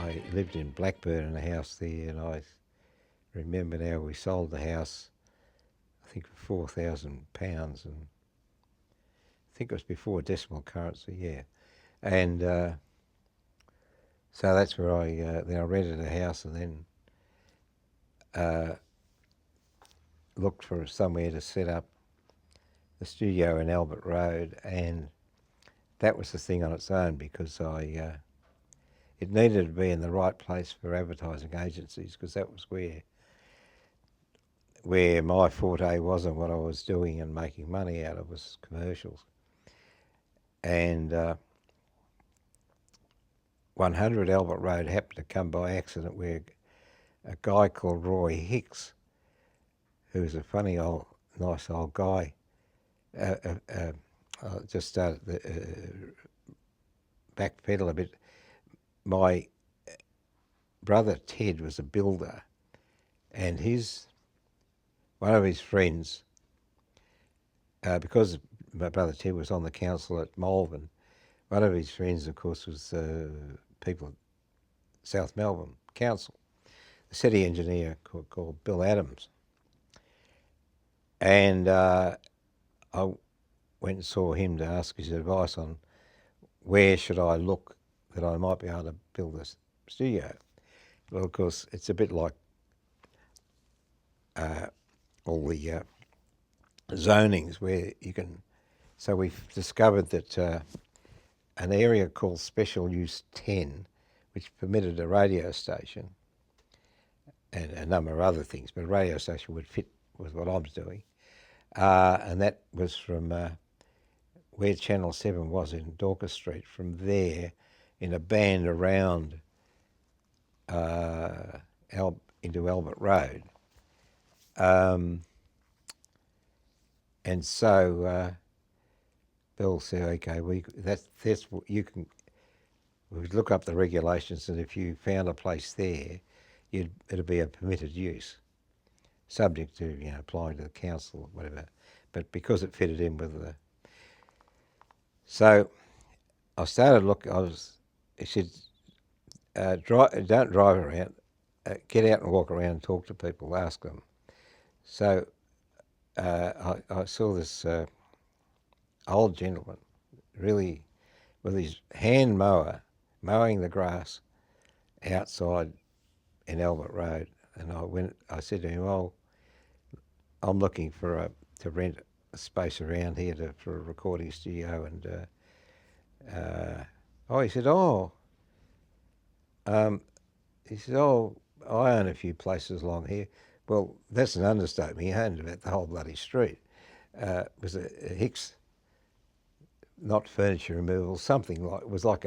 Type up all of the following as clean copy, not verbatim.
I lived in Blackburn in a house there, and I remember now we sold the house, I think for £4,000, and I think it was before decimal currency, yeah. And so that's where then I rented a house, and then uh, looked for somewhere to set up the studio in Albert Road, and that was the thing on its own because it needed to be in the right place for advertising agencies because that was where my forte was and what I was doing and making money out of was commercials. And 100 Albert Road happened to come by accident where a guy called Roy Hicks, who was a funny old, nice old guy, uh, uh, uh, just started the backpedal a bit. My brother Ted was a builder, and one of his friends, because my brother Ted was on the council at Malvern, one of his friends, of course, was people at South Melbourne Council, the city engineer called Bill Adams. And I went and saw him to ask his advice on where should I look that I might be able to build a studio. Well, of course, it's a bit like all the zonings where you can. So we've discovered that an area called Special Use 10, which permitted a radio station and a number of other things, but a radio station would fit with what I was doing. And that was from where Channel 7 was in Dorcas Street, from there in a band around into Albert Road. And so Bill said, okay, that's what you can. We would look up the regulations, and if you found a place there, it'd be a permitted use, subject to applying to the council or whatever. But because it fitted in with the, so I started looking. He said, don't drive around. Get out and walk around and talk to people, ask them. So I saw this old gentleman, really, with his hand mower, mowing the grass outside in Albert Road. And I said to him, "Oh, I'm looking to rent a space around here for a recording studio." And he said, he said, "Oh, I own a few places along here." Well, that's an understatement. He owned about the whole bloody street. It was a Hicks, not furniture removal, something like, it was like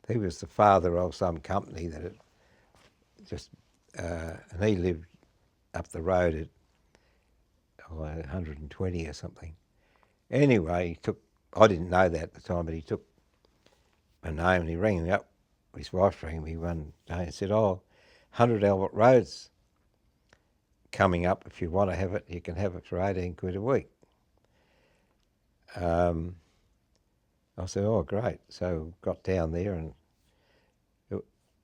he was the father of some company that it just, and he lived up the road at 120 or something. Anyway, I didn't know that at the time, but he took my name and he rang me up. His wife rang me one day and said, 100 Albert Road's coming up. If you want to have it, you can have it for 18 quid a week. I said, great. So got down there, and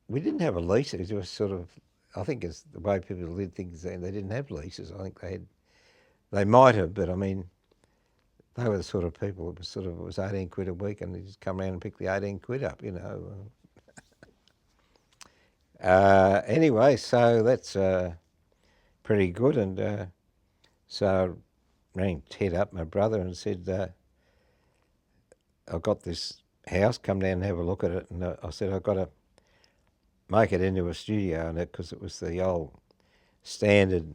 we didn't have a lease. It was sort of, I think it's the way people did things then. They didn't have leases. I think they might have, but I mean, they were the sort of people, it was 18 quid a week, and they just come around and pick the 18 quid up, Anyway, so that's pretty good. And so I rang Ted up, my brother, and said, I've got this house, come down and have a look at it. And I said, I've got to make it into a studio, and because it was the old standard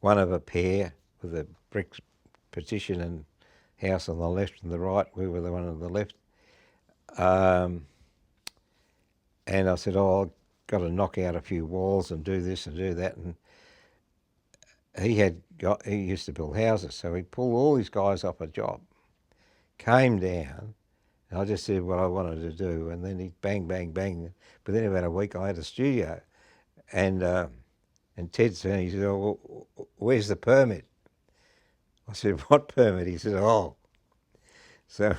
one of a pair with a brick partition and house on the left and the right. We were the one on the left. And I said, I've got to knock out a few walls and do this and do that. And he used to build houses, so he pulled all these guys off a job, came down, and I just said what I wanted to do, and then he bang, bang, bang. Within about a week, I had a studio. And Ted said, he said, where's the permit? I said, what permit? He said, So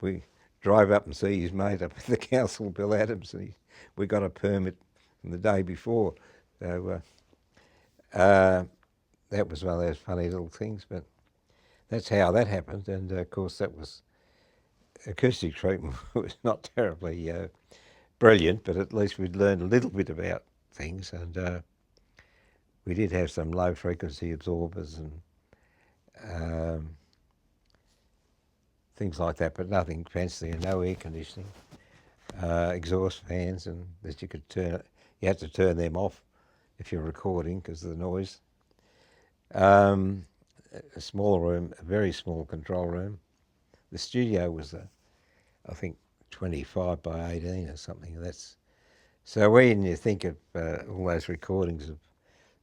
we drive up and see his mate up at the council, Bill Adams, and we got a permit from the day before. So that was one of those funny little things, but that's how that happened. And of course, that was acoustic treatment was not terribly brilliant, but at least we'd learned a little bit about things. And we did have some low frequency absorbers and things like that, but nothing fancy, and no air conditioning. Exhaust fans, and that you could turn it. You had to turn them off if you're recording because of the noise. A small room, a very small control room. The studio was, I think, 25 by 18 or something. That's so when you think of all those recordings of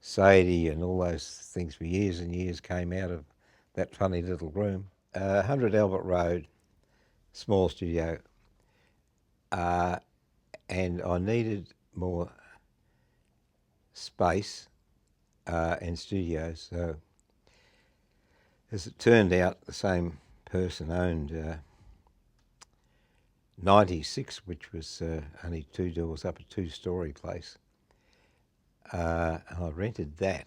Sadie and all those things for years and years came out of that funny little room. 100 Albert Road, small studio, and I needed more space and studios. So as it turned out, the same person owned 96, which was only 2 doors up, a 2-story place. And I rented that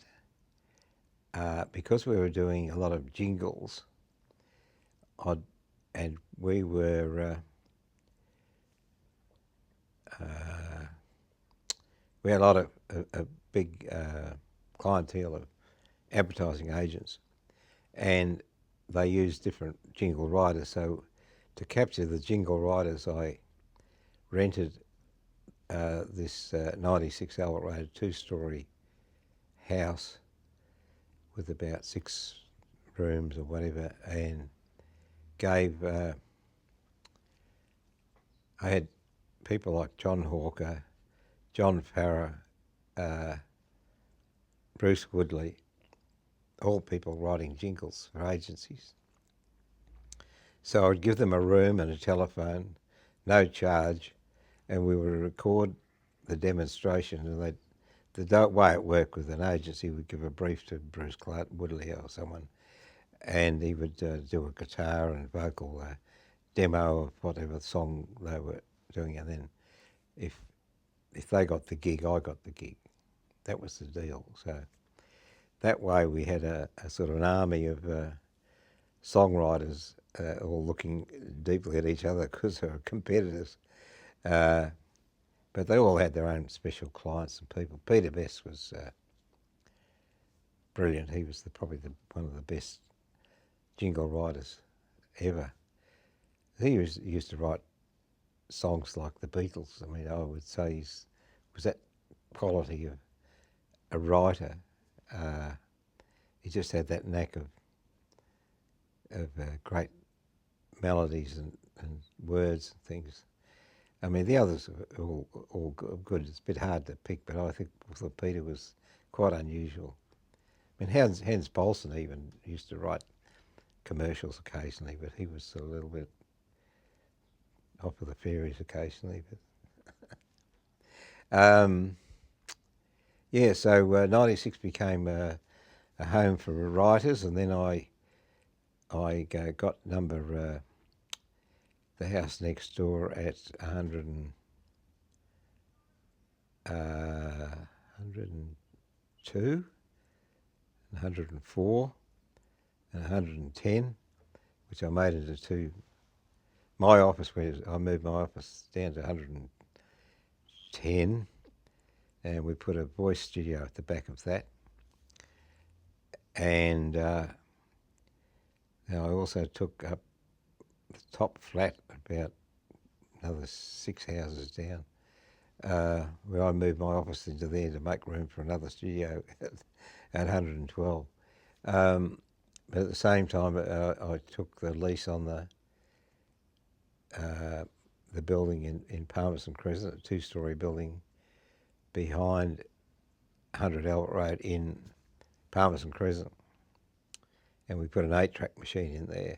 because we were doing a lot of jingles. And we were we had a lot of a big clientele of advertising agents, and they used different jingle writers. So to capture the jingle writers, I rented this 96 Albert Road 2-story house with about 6 rooms or whatever, and gave I had people like John Hawker, John Farrer, Bruce Woodley, all people writing jingles for agencies. So I'd give them a room and a telephone, no charge, and we would record the demonstration. And the way it worked with an agency, we'd give a brief to Bruce Clark Woodley or someone, and he would do a guitar and vocal demo of whatever song they were doing, and then if they got the gig, I got the gig. That was the deal. So that way we had a sort of an army of songwriters all looking deeply at each other because they were competitors. But they all had their own special clients and people. Peter Best was brilliant. He was probably one of the best jingle writers ever. He used to write songs like the Beatles. I mean, I would say he was that quality of a writer. He just had that knack of great melodies and words and things. I mean, the others are all good. It's a bit hard to pick, but I think Peter was quite unusual. I mean, Hans Bolson even used to write commercials occasionally, but he was a little bit off of the fairies occasionally. But yeah, so 96 became a home for writers, and then I got the house next door at 102, 104, and 110, which I made into 2. My office, I moved my office down to 110, and we put a voice studio at the back of that. And now I also took up the top flat about another 6 houses down, where I moved my office into there to make room for another studio at 112. But at the same time, I took the lease on the building in Palmerston Crescent, a 2-story building behind 100 Albert Road in Palmerston Crescent, and we put an 8-track machine in there.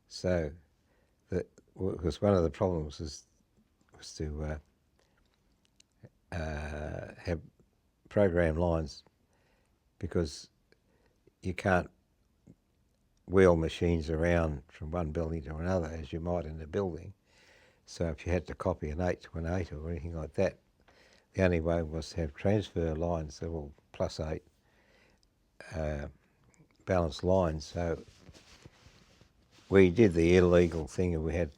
So, because one of the problems was to have program lines, because you can't wheel machines around from one building to another as you might in a building. So if you had to copy an 8 to an 8 or anything like that, the only way was to have transfer lines that were +8 balanced lines. So we did the illegal thing, and we had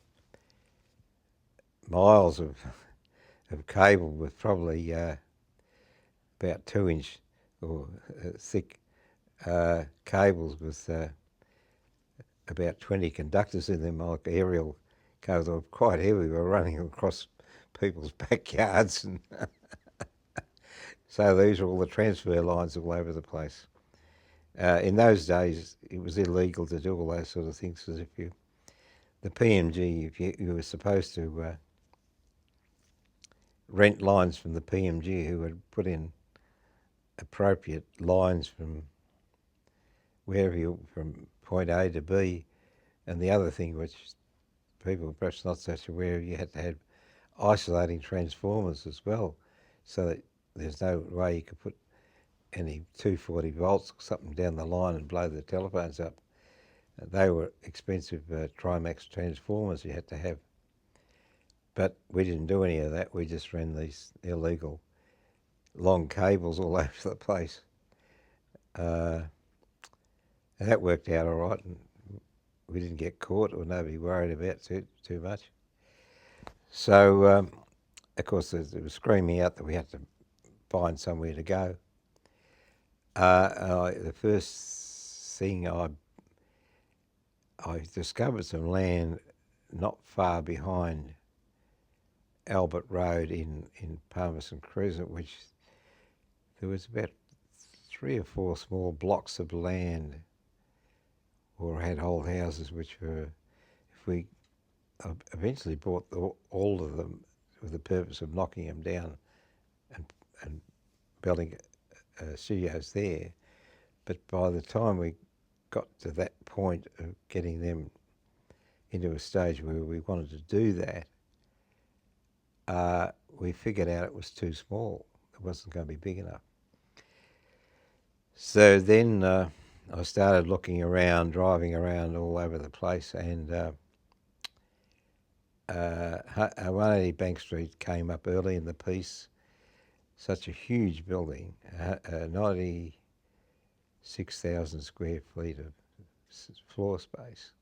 miles of cable with probably about 2-inch or thick cables with about 20 conductors in them, like aerial cables. They were quite heavy. We were running across people's backyards, and so these were all the transfer lines all over the place. In those days, it was illegal to do all those sort of things, because the PMG, if you were supposed to rent lines from the PMG, who had put in appropriate lines from from point A to B. And the other thing, which people are perhaps not such aware of, you had to have isolating transformers as well, so that there's no way you could put any 240 volts or something down the line and blow the telephones up. They were expensive Trimax transformers you had to have. But we didn't do any of that. We just ran these illegal long cables all over the place. And that worked out all right, and we didn't get caught, or nobody worried about too much. So, of course, it was screaming out that we had to find somewhere to go. The first thing I discovered some land not far behind Albert Road in Palmerston Crescent, which there was about 3 or 4 small blocks of land, or had old houses, which were, if we eventually bought all of them with the purpose of knocking them down and building studios there. But by the time we got to that point of getting them into a stage where we wanted to do that, we figured out it was too small. It wasn't going to be big enough. So then I started looking around, driving around all over the place, and 180 Bank Street came up early in the piece. Such a huge building, 96,000 square feet of floor space,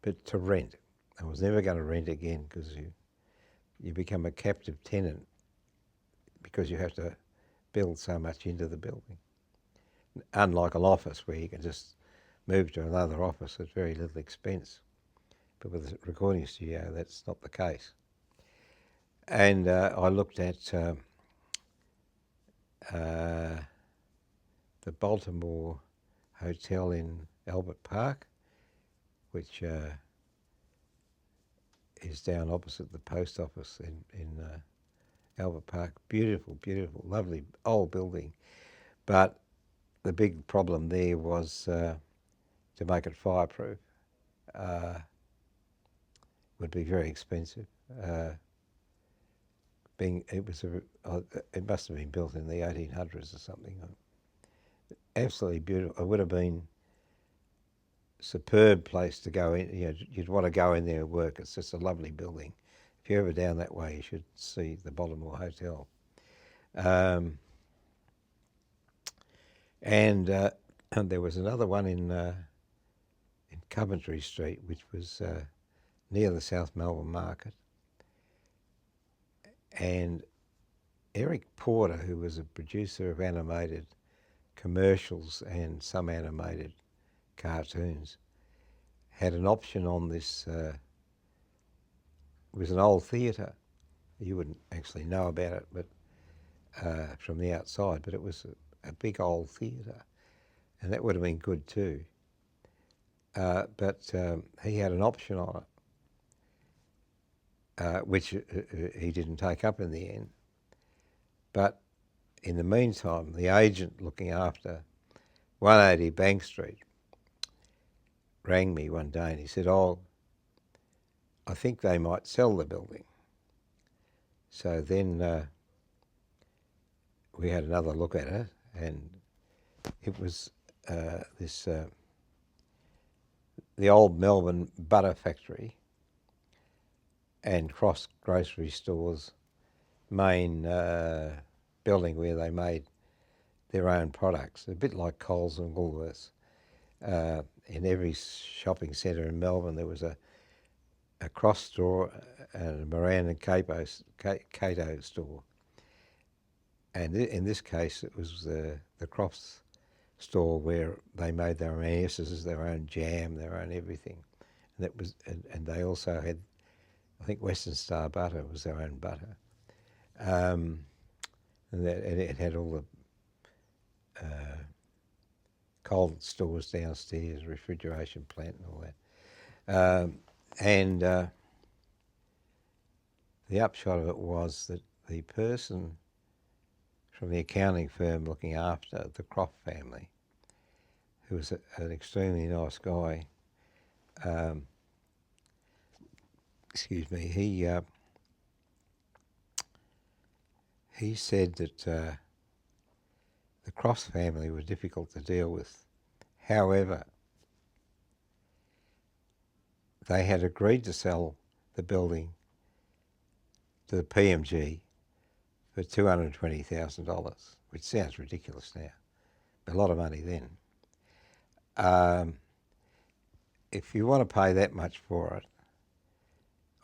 but to rent. I was never going to rent again, because you become a captive tenant, because you have to build so much into the building. Unlike an office where you can just move to another office at very little expense. But with a recording studio, that's not the case. And I looked at the Baltimore Hotel in Albert Park, which is down opposite the post office in Albert Park. Beautiful, beautiful, lovely old building. But the big problem there was to make it fireproof. Would be very expensive. It must have been built in the 1800s or something. Absolutely beautiful. It would have been a superb place to go in. You'd want to go in there and work. It's just a lovely building. If you're ever down that way, you should see the Baltimore Hotel. And there was another one in Coventry Street, which was near the South Melbourne Market. And Eric Porter, who was a producer of animated commercials and some animated cartoons, had an option on this. It was an old theatre. You wouldn't actually know about it, but from the outside. But it was a big old theatre, and that would have been good too. But he had an option on it, which he didn't take up in the end. But in the meantime, the agent looking after 180 Bank Street rang me one day, and he said, "Oh, I think they might sell the building." So then we had another look at it, and it was the old Melbourne butter factory, and Cross Grocery Store's main building where they made their own products, a bit like Coles and Woolworths. In every shopping centre in Melbourne, there was a Cross store and a Moran and Cato store. And in this case, it was the Crofts store where they made their own essences, their own jam, their own everything. And that was, and they also had, I think, Western Star butter was their own butter. And it had all the cold stores downstairs, refrigeration plant, and all that. And the upshot of it was that the person from the accounting firm looking after the Croft family, who was an extremely nice guy, excuse me, he said that the Croft family were difficult to deal with. However, they had agreed to sell the building to the PMG for $220,000, which sounds ridiculous now, but a lot of money then. If you want to pay that much for it,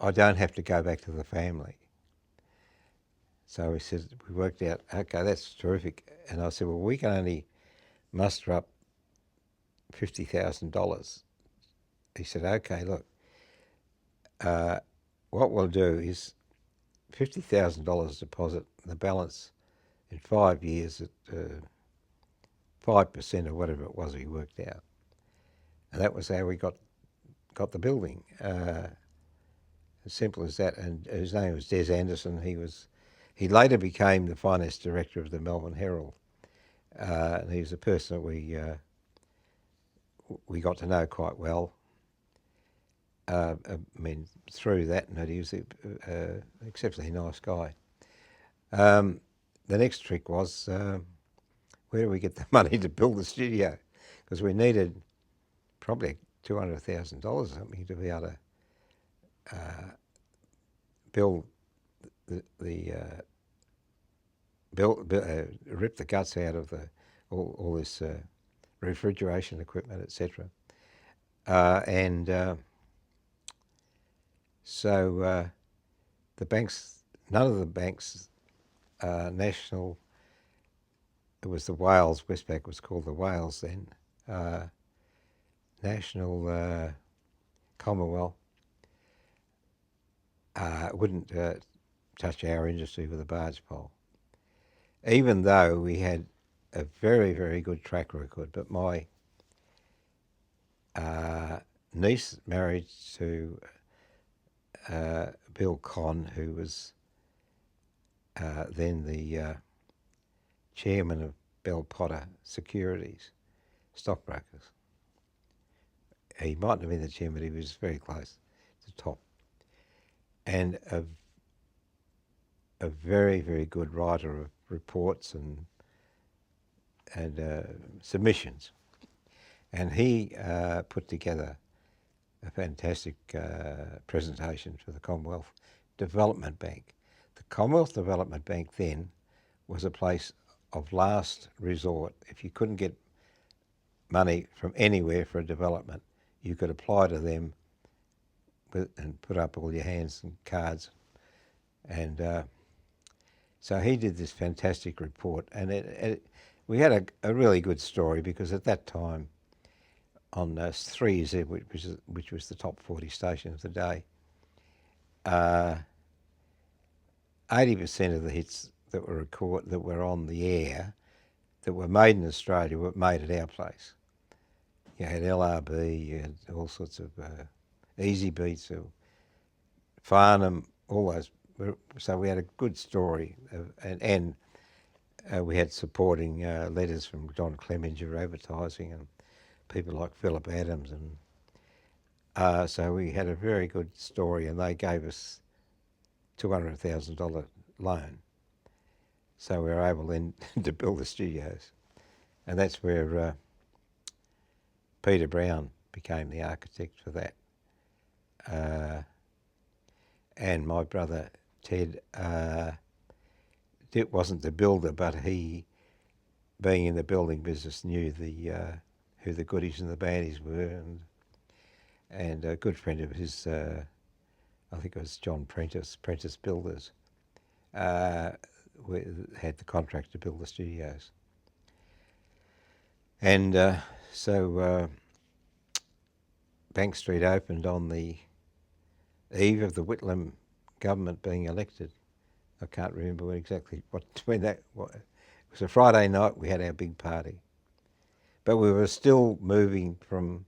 I don't have to go back to the family. So we said, we worked out, okay, that's terrific. And I said, well, we can only muster up $50,000. He said, okay, look, what we'll do is $50,000 deposit, the balance in 5 years at 5% or whatever it was he worked out. And that was how we got the building. As simple as that. And his name was Des Anderson. He later became the finance director of the Melbourne Herald. And he was a person that we got to know quite well. I mean, through that, and he was an exceptionally nice guy. The next trick was, where do we get the money to build the studio? Because we needed probably $200,000 or something to be able to build rip the guts out of all this refrigeration equipment, etc. So the banks, none of the banks, National, it was the Wales, Westpac was called the Wales then, National, Commonwealth, wouldn't touch our industry with a barge pole, even though we had a very, very good track record. But my niece married to Bill Conn, who was then the chairman of Bell Potter Securities, stockbrokers. He mightn't have been the chairman, but he was very close to the top. And a very, very good writer of reports and submissions. And he put together a fantastic presentation for the Commonwealth Development Bank. The Commonwealth Development Bank then was a place of last resort. If you couldn't get money from anywhere for a development, you could apply to them and put up all your hands and cards. And so he did this fantastic report, and we had a really good story, because at that time on 3Z, which was the top 40 station of the day, 80% of the hits that were on the air that were made in Australia were made at our place. You had LRB, you had all sorts of Easy Beats, Farnham, all those. So we had a good story, and we had supporting letters from John Clemenger advertising, and people like Philip Adams, and so we had a very good story, and they gave us $200,000 loan. So we were able then to build the studios, and that's where Peter Brown became the architect for that. and my brother Ted wasn't the builder, but he, being in the building business, knew who the goodies and the baddies were, and a good friend of his, I think it was John Prentice Builders, had the contract to build the studios. And so Bank Street opened on the eve of the Whitlam government being elected. I can't remember when that was. It was a Friday night. We had our big party, but we were still moving from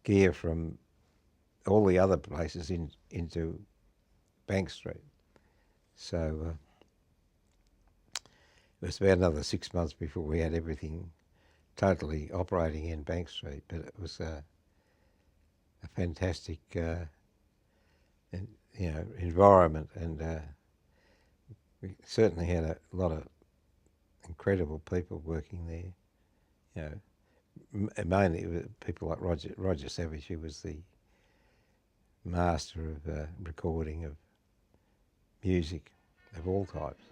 gear from all the other places into Bank Street. So it was about another 6 months before we had everything totally operating in Bank Street. But it was a fantastic, environment, and we certainly had a lot of incredible people working there. Mainly people like Roger Savage, who was the master of recording of music of all types.